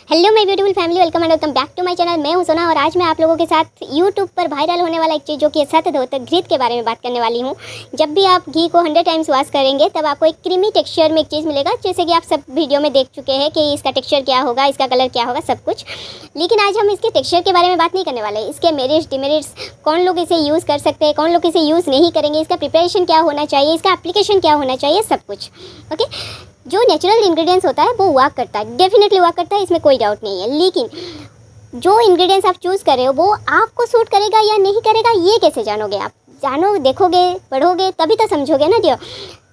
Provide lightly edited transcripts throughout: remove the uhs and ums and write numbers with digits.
Hello my beautiful family, welcome and welcome back to my channel. मैं हूं सोना और आज मैं आप लोगों के साथ यूट्यूब पर वायरल होने वाला एक चीज़ जो कि सतधोतक घी के बारे में बात करने वाली हूं। जब भी आप घी को 100 टाइम्स वॉश करेंगे तब आपको एक क्रीमी टेक्सचर में एक चीज़ मिलेगा, जैसे कि आप सब वीडियो में देख चुके हैं कि इसका टेक्सचर क्या होगा, इसका कलर क्या होगा, सब कुछ। लेकिन आज हम इसके टेक्सचर के बारे में बात नहीं करने वाले। इसके मेरिट्स डिमेरिट्स, कौन लोग इसे यूज़ कर सकते हैं, कौन लोग इसे यूज़ नहीं करेंगे, इसका प्रिपरेशन क्या होना चाहिए, इसका एप्लीकेशन क्या होना चाहिए, सब कुछ। ओके, जो नेचुरल इंग्रेडिएंट्स होता है वो वर्क करता है, डेफिनेटली वर्क करता है, इसमें कोई डाउट नहीं है। लेकिन जो इंग्रेडिएंट्स आप चूज़ कर रहे हो वो आपको सूट करेगा या नहीं करेगा, ये कैसे जानोगे? आप जानो, देखोगे, पढ़ोगे, तभी तो समझोगे ना डियर।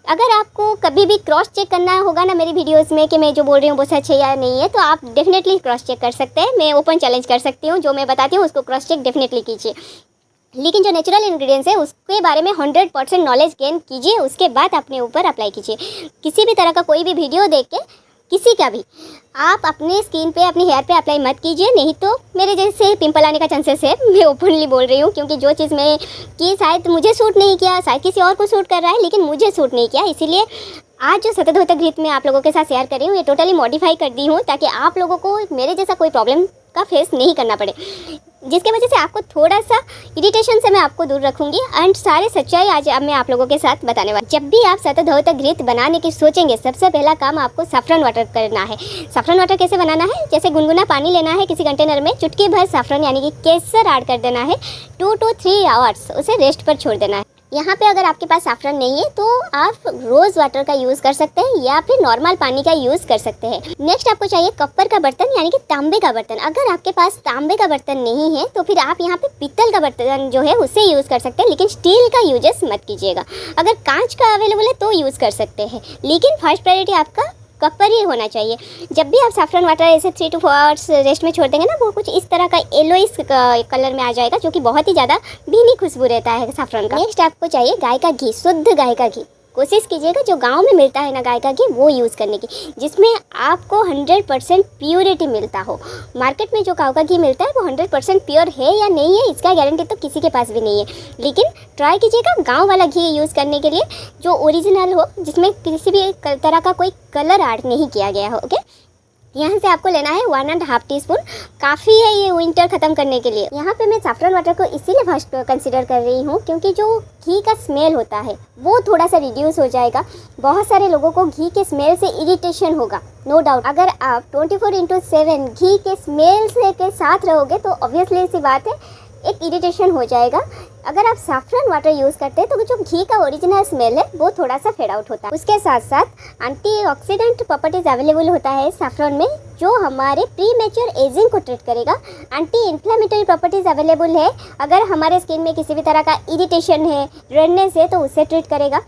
अगर आपको कभी भी क्रॉस चेक करना होगा ना मेरी वीडियोस में कि मैं जो बोल रही हूँ वो सच है या नहीं है, तो आप डेफिनेटली क्रॉस चेक कर सकते हैं। मैं ओपन चैलेंज कर सकती हूँ, जो मैं बताती हूँ उसको क्रॉस चेक डेफिनेटली कीजिए। लेकिन जो नेचुरल इंग्रेडिएंट्स है उसके बारे में 100% नॉलेज गेन कीजिए, उसके बाद अपने ऊपर अप्लाई कीजिए। किसी भी तरह का कोई भी वीडियो देख के किसी का भी आप अपने स्किन पे, अपने हेयर पे अप्लाई मत कीजिए, नहीं तो मेरे जैसे पिंपल आने का चांसेस है। मैं ओपनली बोल रही हूँ, क्योंकि जो चीज़ मैं की शायद मुझे सूट नहीं किया, शायद किसी और को सूट कर रहा है, लेकिन मुझे सूट नहीं किया। इसीलिए आज जो सतधोतक घी मैं आप लोगों के साथ शेयर कर रही हूँ, ये टोटली मॉडिफाई कर दी हूँ ताकि आप लोगों को मेरे जैसा कोई प्रॉब्लम का फेस नहीं करना पड़े, जिसके वजह से आपको थोड़ा सा इरिटेशन से मैं आपको दूर रखूंगी एंड सारे सच्चाई आज अब मैं आप लोगों के साथ बताने वाली। जब भी आप सतधोतक घी बनाने की सोचेंगे, सबसे पहला काम आपको सैफरन वाटर करना है। सैफरन वाटर कैसे बनाना है? जैसे गुनगुना पानी लेना है, किसी कंटेनर में चुटकी भर सैफरन यानी कि केसर ऐड कर देना है। 2 to 3 आवर्स उसे रेस्ट पर छोड़ देना है। यहाँ पे अगर आपके पास सैफरन नहीं है तो आप रोज़ वाटर का यूज़ कर सकते हैं या फिर नॉर्मल पानी का यूज़ कर सकते हैं। नेक्स्ट आपको चाहिए कॉपर का बर्तन यानी कि तांबे का बर्तन। अगर आपके पास तांबे का बर्तन नहीं है तो फिर आप यहाँ पे पीतल का बर्तन जो है उससे यूज़ कर सकते हैं, लेकिन स्टील का यूजेस मत कीजिएगा। अगर कांच का अवेलेबल है तो यूज़ कर सकते हैं, लेकिन फर्स्ट प्रायोरिटी आपका कॉपर ही होना चाहिए। जब भी आप सैफरन वाटर ऐसे 3 to 4 आवर्स रेस्ट में छोड़ देंगे ना, वो कुछ इस तरह का येलोइश कलर में आ जाएगा, जो कि बहुत ही ज़्यादा भीनी खुशबू रहता है सैफरन का। नेक्स्ट आपको चाहिए गाय का घी, शुद्ध गाय का घी। कोशिश कीजिएगा जो गांव में मिलता है ना गाय का घी, वो यूज़ करने की, जिसमें आपको 100% प्योरिटी मिलता हो। मार्केट में जो गांव का घी मिलता है वो 100% प्योर है या नहीं है, इसका गारंटी तो किसी के पास भी नहीं है। लेकिन ट्राई कीजिएगा गांव वाला घी यूज़ करने के लिए, जो ओरिजिनल हो, जिसमें किसी भी तरह का कोई कलर ऐड नहीं किया गया हो। ओके, यहाँ से आपको लेना है 1.5 टीस्पून, काफ़ी है ये विंटर ख़त्म करने के लिए। यहाँ पे मैं सैफरन वाटर को इसीलिए फर्स्ट कंसीडर कर रही हूँ क्योंकि जो घी का स्मेल होता है वो थोड़ा सा रिड्यूस हो जाएगा। बहुत सारे लोगों को घी के स्मेल से इरिटेशन होगा, नो डाउट। अगर आप 24/7 घी के स्मेल से के साथ रहोगे तो ऑब्वियसली सी बात है एक इरिटेशन हो जाएगा। अगर आप सैफरन वाटर यूज़ करते हैं तो जो घी का ओरिजिनल स्मेल है वो थोड़ा सा फेड आउट होता है। उसके साथ साथ एंटीऑक्सीडेंट प्रॉपर्टीज़ अवेलेबल होता है सैफरन में, जो हमारे प्रीमेच्योर एजिंग को ट्रीट करेगा। एंटी इन्फ्लेमेटरी प्रॉपर्टीज़ अवेलेबल है, अगर हमारे स्किन में किसी भी तरह का इरिटेशन है, रेडनेस है, तो उससे ट्रीट करेगा।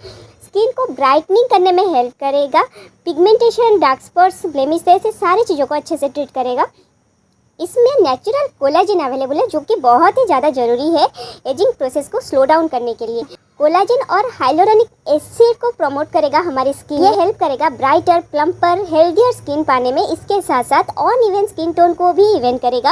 स्किन को ब्राइटनिंग करने में हेल्प करेगा। पिगमेंटेशन, डार्क स्पॉट्स, ब्लेमिश, ऐसे सारी चीज़ों को अच्छे से ट्रीट करेगा। इसमें नेचुरल कोलाजन अवेलेबल है, जो कि बहुत ही ज़्यादा ज़रूरी है एजिंग प्रोसेस को स्लो डाउन करने के लिए। कोलाजन और हाइलोरोनिक एसिड को प्रमोट करेगा हमारी स्किन, ये हेल्प करेगा ब्राइटर, प्लम्पर, हेल्दियर स्किन पाने में। इसके साथ साथ ऑन इवन स्किन टोन को भी इवन करेगा।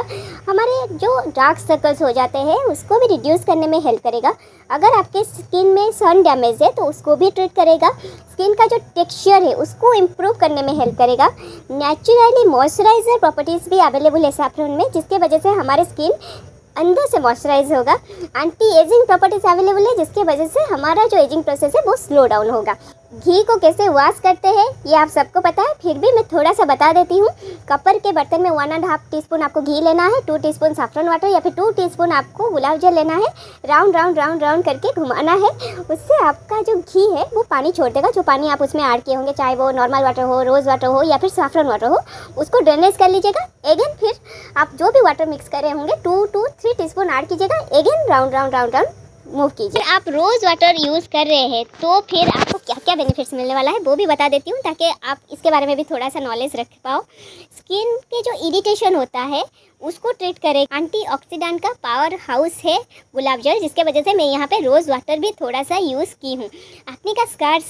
हमारे जो डार्क सर्कल्स हो जाते हैं उसको भी रिड्यूस करने में हेल्प करेगा। अगर आपके स्किन में सन डैमेज है तो उसको भी ट्रीट करेगा। स्किन का जो टेक्सचर है उसको इम्प्रूव करने में हेल्प करेगा। नेचुरली मॉइस्चराइजर प्रॉपर्टीज़ भी अवेलेबल है सैफरन में, जिसके वजह से हमारे स्किन अंदर से मॉइस्चराइज होगा। एंटी एजिंग प्रॉपर्टीज अवेलेबल है, जिसके वजह से हमारा जो एजिंग प्रोसेस है वो स्लो डाउन होगा। घी को कैसे वॉश करते हैं ये आप सबको पता है, फिर भी मैं थोड़ा सा बता देती हूँ। कॉपर के बर्तन में 1.5 टीस्पून आपको घी लेना है, 2 टीस्पून सैफरन वाटर या फिर 2 टीस्पून आपको गुलाब जल लेना है। राउंड राउंड राउंड राउंड करके घुमाना है, उससे आपका जो घी है वो पानी छोड़ देगा। जो पानी आप उसमें ऐड किए होंगे, चाहे वो नॉर्मल वाटर हो, रोज़ वाटर हो या फिर सैफरन वाटर हो, उसको ड्रेनेज कर लीजिएगा। अगेन फिर आप जो भी वाटर मिक्स कर रहे होंगे 2 to 3 टीस्पून ऐड कीजिएगा। Again round round round round move कीजिए। आप रोज़ वाटर यूज़ कर रहे हैं तो फिर आपको क्या क्या बेनिफिट्स मिलने वाला है वो भी बता देती हूँ, ताकि आप इसके बारे में भी थोड़ा सा नॉलेज रख पाओ। स्किन के जो इरिटेशन होता है उसको ट्रीट करे। एंटीऑक्सीडेंट का पावर हाउस है गुलाब जल, जिसके वजह से मैं यहाँ पे रोज़ वाटर भी थोड़ा सा यूज़ की हूँ। एक्ने का स्कार्स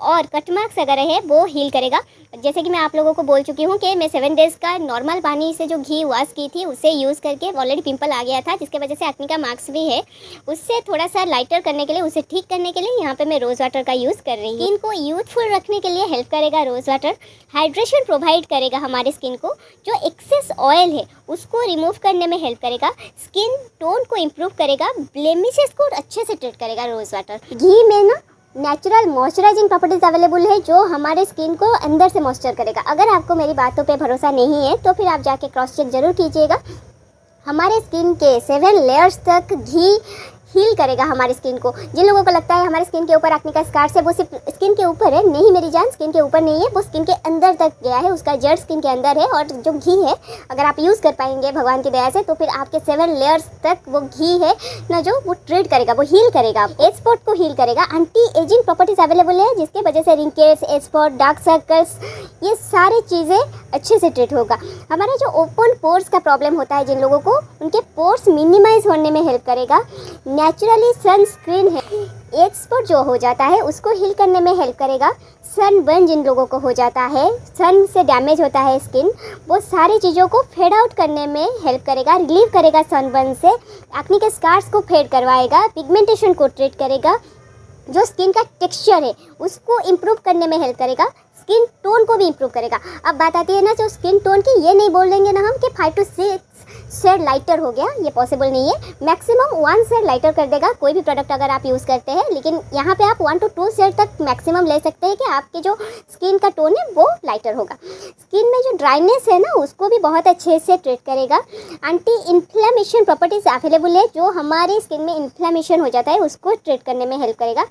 और कट मार्क्स अगर है वो हील करेगा। जैसे कि मैं आप लोगों को बोल चुकी हूँ कि मैं 7 डेज़ का नॉर्मल पानी से जो घी वॉश की थी उसे यूज़ करके ऑलरेडी पिंपल आ गया था, जिसके वजह से एक्ने का मार्क्स भी है। उससे थोड़ा सा लाइटर करने के लिए, उसे ठीक करने के लिए यहाँ पे मैं रोज़ वाटर का यूज़ कर रही हूँ। स्किन को यूथफुल रखने के लिए हेल्प करेगा रोज़ वाटर। हाइड्रेशन प्रोवाइड करेगा हमारे स्किन को। जो एक्सेस ऑयल है उसको रिमूव करने में हेल्प करेगा। स्किन टोन को इम्प्रूव करेगा। ब्लेमिशेस को अच्छे से ट्रीट करेगा रोज़ वाटर। घी में ना नेचुरल मॉइस्चराइजिंग प्रॉपर्टीज़ अवेलेबल है जो हमारे स्किन को अंदर से मॉइस्चर करेगा। अगर आपको मेरी बातों पे भरोसा नहीं है तो फिर आप जाके क्रॉस चेक ज़रूर कीजिएगा। हमारे स्किन के 7 लेयर्स तक घी हील करेगा हमारी स्किन को। जिन लोगों को लगता है हमारे स्किन के ऊपर एक्ने का स्कार्स है, वो सिर्फ स्किन के ऊपर है, नहीं मेरी जान, स्किन के ऊपर नहीं है, वो स्किन के अंदर तक गया है, उसका जड़ स्किन के अंदर है। और जो घी है अगर आप यूज़ कर पाएंगे भगवान की दया से तो फिर आपके 7 लेयर्स तक वो घी है ना जो वो ट्रीट करेगा, वो हील करेगा। एज स्पॉट को हील करेगा। एंटी एजिंग प्रॉपर्टीज़ अवेलेबल है जिसके वजह से wrinkles, age spot, dark circles, ये सारी चीज़ें अच्छे से ट्रीट होगा। हमारे जो ओपन पोर्स का प्रॉब्लम होता है जिन लोगों को, उनके पोर्स मिनिमाइज होने में हेल्प करेगा। नेचुरली सनस्क्रीन है, एज स्पॉट जो हो जाता है उसको हील करने में हेल्प करेगा। सनबर्न जिन लोगों को हो जाता है, सन से डैमेज होता है स्किन, वो सारी चीज़ों को फेड आउट करने में हेल्प करेगा, रिलीव करेगा सनबर्न से। एक्ने के स्कार्स को फेड करवाएगा, पिगमेंटेशन को ट्रीट करेगा। जो स्किन का टेक्सचर है उसको इम्प्रूव करने में हेल्प करेगा। स्किन टोन को भी इम्प्रूव करेगा। अब बात आती है ना जो स्किन टोन की, ये नहीं बोल देंगे ना हम कि 5 to 6 शेड लाइटर हो गया, ये पॉसिबल नहीं है। मैक्सिमम 1 शेड लाइटर कर देगा कोई भी प्रोडक्ट अगर आप यूज़ करते हैं, लेकिन यहाँ पे आप 1 to 2 शेड तक मैक्सिमम ले सकते हैं कि आपके जो स्किन का टोन है वो लाइटर होगा। स्किन में जो ड्राइनेस है ना उसको भी बहुत अच्छे से ट्रीट करेगा। एंटी इन्फ्लेमेशन प्रॉपर्टीज़ अवेलेबल है, जो हमारे स्किन में इन्फ्लेमेशन हो जाता है उसको ट्रीट करने में हेल्प करेगा।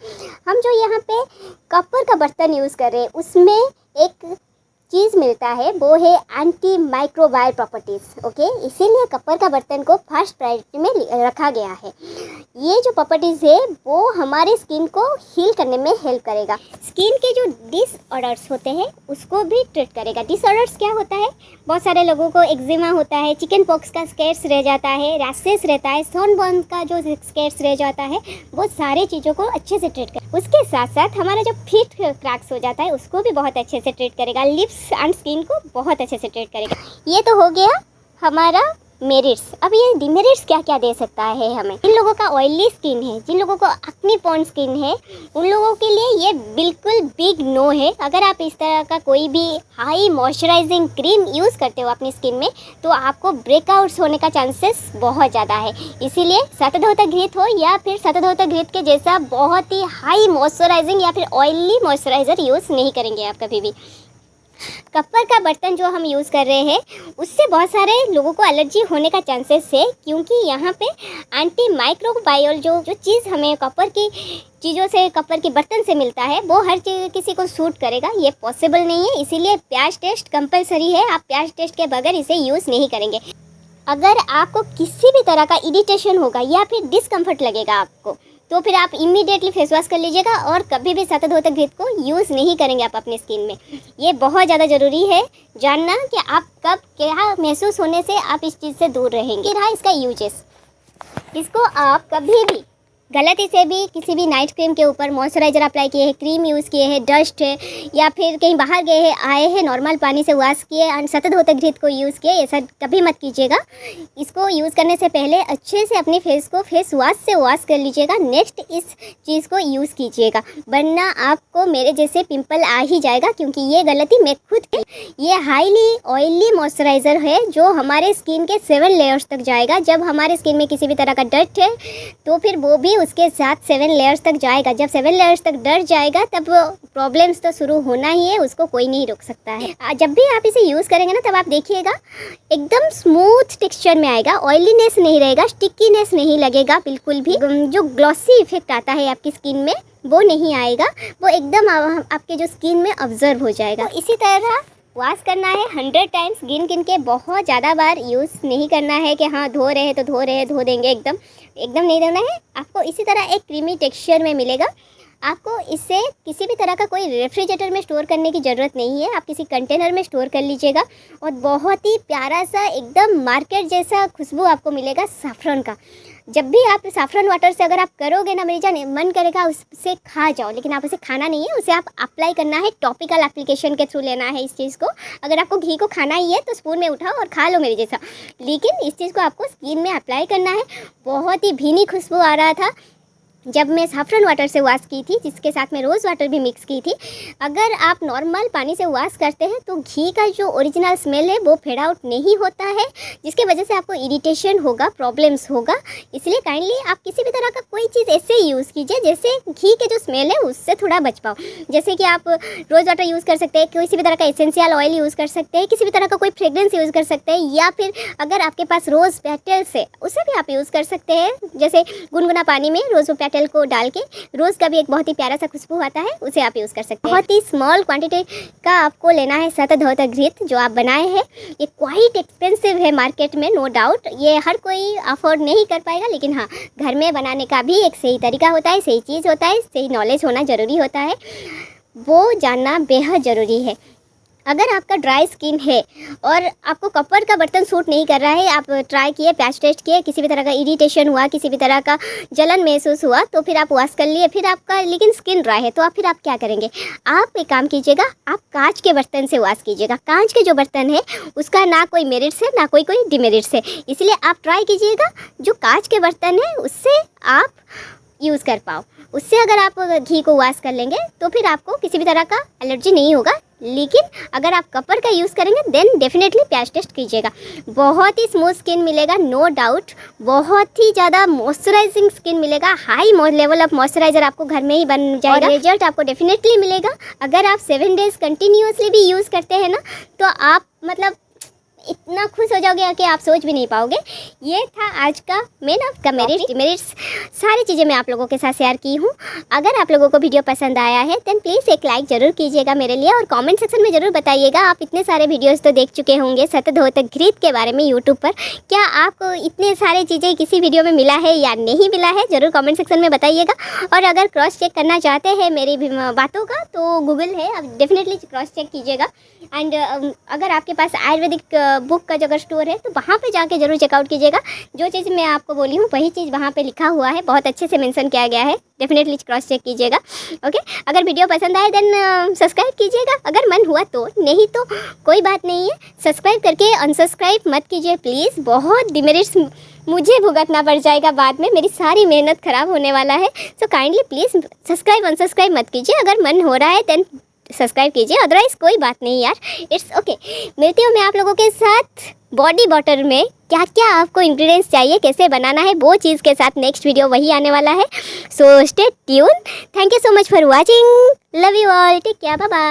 हम जो यहाँ पे कॉपर का बर्तन यूज़ कर रहे हैं उसमें एक चीज़ मिलता है, वो है एंटी माइक्रोबायल प्रॉपर्टीज़। ओके, इसीलिए कॉपर का बर्तन को फर्स्ट प्रायोरिटी में रखा गया है। ये जो प्रॉपर्टीज़ है वो हमारे स्किन को हील करने में हेल्प करेगा। स्किन के जो डिसऑर्डर्स होते हैं उसको भी ट्रीट करेगा। डिसऑर्डर्स क्या होता है? बहुत सारे लोगों को एक्जिमा होता है, चिकन पॉक्स का स्कैर्स रह जाता है, रैशेस रहता है, सनबर्न का जो स्कैर्स रह जाता है, वो सारे चीज़ों को अच्छे से ट्रीट कर। उसके साथ साथ हमारा जो फीट क्रैक्स हो जाता है उसको भी बहुत अच्छे से ट्रीट करेगा। लिप्स एंड स्किन को बहुत अच्छे से ट्रीट करेगा। ये तो हो गया हमारा मेरिट्स। अब ये डिमेरिट्स क्या क्या दे सकता है हमें? जिन लोगों का ऑयली स्किन है, जिन लोगों को एक्ने प्रोन स्किन है, उन लोगों के लिए ये बिल्कुल बिग नो है। अगर आप इस तरह का कोई भी हाई मॉइस्चराइजिंग क्रीम यूज़ करते हो अपनी स्किन में तो आपको ब्रेकआउट्स होने का चांसेस बहुत ज़्यादा है। इसीलिए शतधोतर घृत हो या फिर शतधोतर घृत के जैसा बहुत ही हाई मॉइस्चराइजिंग या फिर ऑयली मॉइस्चराइज़र यूज़ नहीं करेंगे आप कभी भी। कॉपर का बर्तन जो हम यूज़ कर रहे हैं उससे बहुत सारे लोगों को एलर्जी होने का चांसेस है, क्योंकि यहाँ पे एंटी माइक्रोबायल जो चीज़ हमें कॉपर की चीज़ों से, कॉपर के बर्तन से मिलता है, वो हर चीज़ किसी को सूट करेगा, ये पॉसिबल नहीं है। इसीलिए प्याज टेस्ट कंपलसरी है, आप प्याज टेस्ट के बगैर इसे यूज़ नहीं करेंगे। अगर आपको किसी भी तरह का इरिटेशन होगा या फिर डिस्कम्फर्ट लगेगा आपको, तो फिर आप इमीडिएटली फेस वॉश कर लीजिएगा और कभी भी शतधोतर घृत को यूज़ नहीं करेंगे आप अपनी स्किन में। ये बहुत ज़्यादा ज़रूरी है जानना कि आप कब क्या महसूस होने से आप इस चीज़ से दूर रहेंगे। रहा इसका यूजेस, इसको आप कभी भी गलती से भी किसी भी नाइट क्रीम के ऊपर मॉइस्चराइज़र अप्लाई किए हैं, क्रीम यूज़ किए हैं, डस्ट है या फिर कहीं बाहर गए हैं, आए हैं, नॉर्मल पानी से वॉश किए एंड शतधोतर घृत को यूज़ किए, ऐसा कभी मत कीजिएगा। इसको यूज़ करने से पहले अच्छे से अपने फेस को फेस वॉश से वॉश कर लीजिएगा, नेक्स्ट इस चीज़ को यूज़ कीजिएगा, वरना आपको मेरे जैसे पिंपल आ ही जाएगा। क्योंकि ये गलती मैं खुद की, ये हाईली ऑयली मॉइस्चराइज़र है जो हमारे स्किन के 7 लेयर्स तक जाएगा। जब हमारे स्किन में किसी भी तरह का डस्ट है तो फिर वो भी उसके साथ 7 लेयर्स तक जाएगा। जब 7 लेयर्स तक डर जाएगा तब प्रॉब्लम्स तो शुरू होना ही है, उसको कोई नहीं रोक सकता है। जब भी आप इसे यूज़ करेंगे ना तब आप देखिएगा एकदम स्मूथ टेक्सचर में आएगा, ऑयलीनेस नहीं रहेगा, स्टिकीनेस नहीं लगेगा, बिल्कुल भी जो ग्लॉसी इफेक्ट आता है आपकी स्किन में वो नहीं आएगा, वो एकदम आपके जो स्किन में ऑब्जर्व हो जाएगा। तो इसी तरह वॉश करना है 100 टाइम्स, गिन के, बहुत ज़्यादा बार यूज़ नहीं करना है कि हाँ धो रहे हैं तो धो देंगे, एकदम नहीं देना है। आपको इसी तरह एक क्रीमी टेक्सचर में मिलेगा। आपको इससे किसी भी तरह का कोई रेफ्रिजरेटर में स्टोर करने की ज़रूरत नहीं है। आप किसी कंटेनर में स्टोर कर लीजिएगा और बहुत ही प्यारा सा एकदम मार्केट जैसा खुशबू आपको मिलेगा सैफरन का। जब भी आप सैफरन वाटर से अगर आप करोगे ना मेरी जान, मन करेगा उससे खा जाओ, लेकिन आप उसे खाना नहीं है, उसे आप अप्लाई करना है, टॉपिकल एप्लीकेशन के थ्रू लेना है इस चीज़ को। अगर आपको घी को खाना ही है तो स्पून में उठाओ और खा लो मेरे जैसा, लेकिन इस चीज़ को आपको स्किन में अप्लाई करना है। बहुत ही भीनी खुशबू आ रहा था जब मैं सैफरन वाटर से वॉश की थी, जिसके साथ में रोज़ वाटर भी मिक्स की थी। अगर आप नॉर्मल पानी से वॉश करते हैं तो घी का जो ओरिजिनल स्मेल है वो फेड आउट नहीं होता है, जिसके वजह से आपको इरिटेशन होगा, प्रॉब्लम्स होगा। इसलिए काइंडली आप किसी भी तरह का कोई चीज़ ऐसे यूज़ कीजिए जैसे घी के जो स्मेल है उससे थोड़ा बच पाओ। जैसे कि आप रोज़ वाटर यूज़ कर सकते हैं, किसी भी तरह का एसेंशियल ऑयल यूज़ कर सकते हैं, किसी भी तरह का कोई फ्रेग्रेंस यूज़ कर सकते हैं, या फिर अगर आपके पास रोज़ पेटल्स है उसे भी आप यूज़ कर सकते हैं। जैसे गुनगुना पानी में रोज़ पेटल को डाल के, रोज़ का भी एक बहुत ही प्यारा सा खुशबू आता है, उसे आप यूज़ कर सकते हैं। बहुत ही स्मॉल क्वांटिटी का आपको लेना है शतधोत घृत जो आप बनाए हैं। ये क्वाइट एक्सपेंसिव है मार्केट में, नो डाउट, ये हर कोई अफोर्ड नहीं कर पाएगा, लेकिन हाँ घर में बनाने का भी एक सही तरीका होता है, सही चीज़ होता है, सही नॉलेज होना ज़रूरी होता है, वो जानना बेहद ज़रूरी है। अगर आपका ड्राई स्किन है और आपको कॉपर का बर्तन सूट नहीं कर रहा है, आप ट्राई किए, पैच टेस्ट किए, किसी भी तरह का इरिटेशन हुआ, किसी भी तरह का जलन महसूस हुआ, तो फिर आप वॉश कर लिए, फिर आपका लेकिन स्किन ड्राई है, तो फिर आप क्या करेंगे? आप एक काम कीजिएगा, आप कांच के बर्तन से वॉश कीजिएगा। कांच के जो बर्तन है उसका ना कोई मेरिट्स है ना कोई डिमेरिट्स है, इसलिए आप ट्राई कीजिएगा जो कांच के बर्तन है उससे आप यूज़ कर पाओ। उससे अगर आप घी को वॉश कर लेंगे तो फिर आपको किसी भी तरह का एलर्जी नहीं होगा। लेकिन अगर आप कॉपर का यूज़ करेंगे देन डेफिनेटली पैच टेस्ट कीजिएगा। बहुत ही स्मूथ स्किन मिलेगा, नो डाउट, बहुत ही ज़्यादा मॉइस्चराइजिंग स्किन मिलेगा, हाई लेवल ऑफ मॉइस्चराइजर आपको घर में ही बन जाएगा, रिजल्ट आपको डेफिनेटली मिलेगा। अगर आप 7 डेज़ कंटिन्यूसली भी यूज़ करते हैं ना तो आप मतलब इतना खुश हो जाओगे कि आप सोच भी नहीं पाओगे। ये था आज का मेन ऑफ का मेरिट्स, सारी चीज़ें मैं आप लोगों के साथ शेयर की हूँ। अगर आप लोगों को वीडियो पसंद आया है देन प्लीज़ एक लाइक ज़रूर कीजिएगा मेरे लिए, और कमेंट सेक्शन में ज़रूर बताइएगा। आप इतने सारे वीडियोस तो देख चुके होंगे शतधोत घृत के बारे में यूट्यूब पर, क्या आपको इतने सारे चीज़ें किसी वीडियो में मिला है या नहीं मिला है, ज़रूर कमेंट सेक्शन में बताइएगा। और अगर क्रॉस चेक करना चाहते हैं मेरी बातों का तो गूगल है, आप डेफिनेटली क्रॉस चेक कीजिएगा। एंड अगर आपके पास आयुर्वेदिक बुक का जो अगर स्टोर है तो वहाँ पे जाके ज़रूर चेकआउट कीजिएगा। जो चीज़ मैं आपको बोली हूँ वही चीज़ वहाँ पे लिखा हुआ है, बहुत अच्छे से मेंशन किया गया है, डेफिनेटली क्रॉस चेक कीजिएगा। ओके, अगर वीडियो पसंद आए देन सब्सक्राइब कीजिएगा, अगर मन हुआ तो, नहीं तो कोई बात नहीं है। सब्सक्राइब करके अनसब्सक्राइब मत कीजिए प्लीज़, बहुत डिमेरिट्स मुझे भुगतना पड़ जाएगा बाद में, मेरी सारी मेहनत ख़राब होने वाला है। So kindly please subscribe unsubscribe मत कीजिए, अगर मन हो रहा है देन सब्सक्राइब कीजिए, अदरवाइज़ कोई बात नहीं यार, इट्स ओके। मिलती हूँ मैं आप लोगों के साथ बॉडी वाटर में क्या क्या आपको इंग्रेडिएंट्स चाहिए, कैसे बनाना है, वो चीज़ के साथ नेक्स्ट वीडियो वही आने वाला है। So stay tune, thank you so much for watching, love you all, take care, bye bye.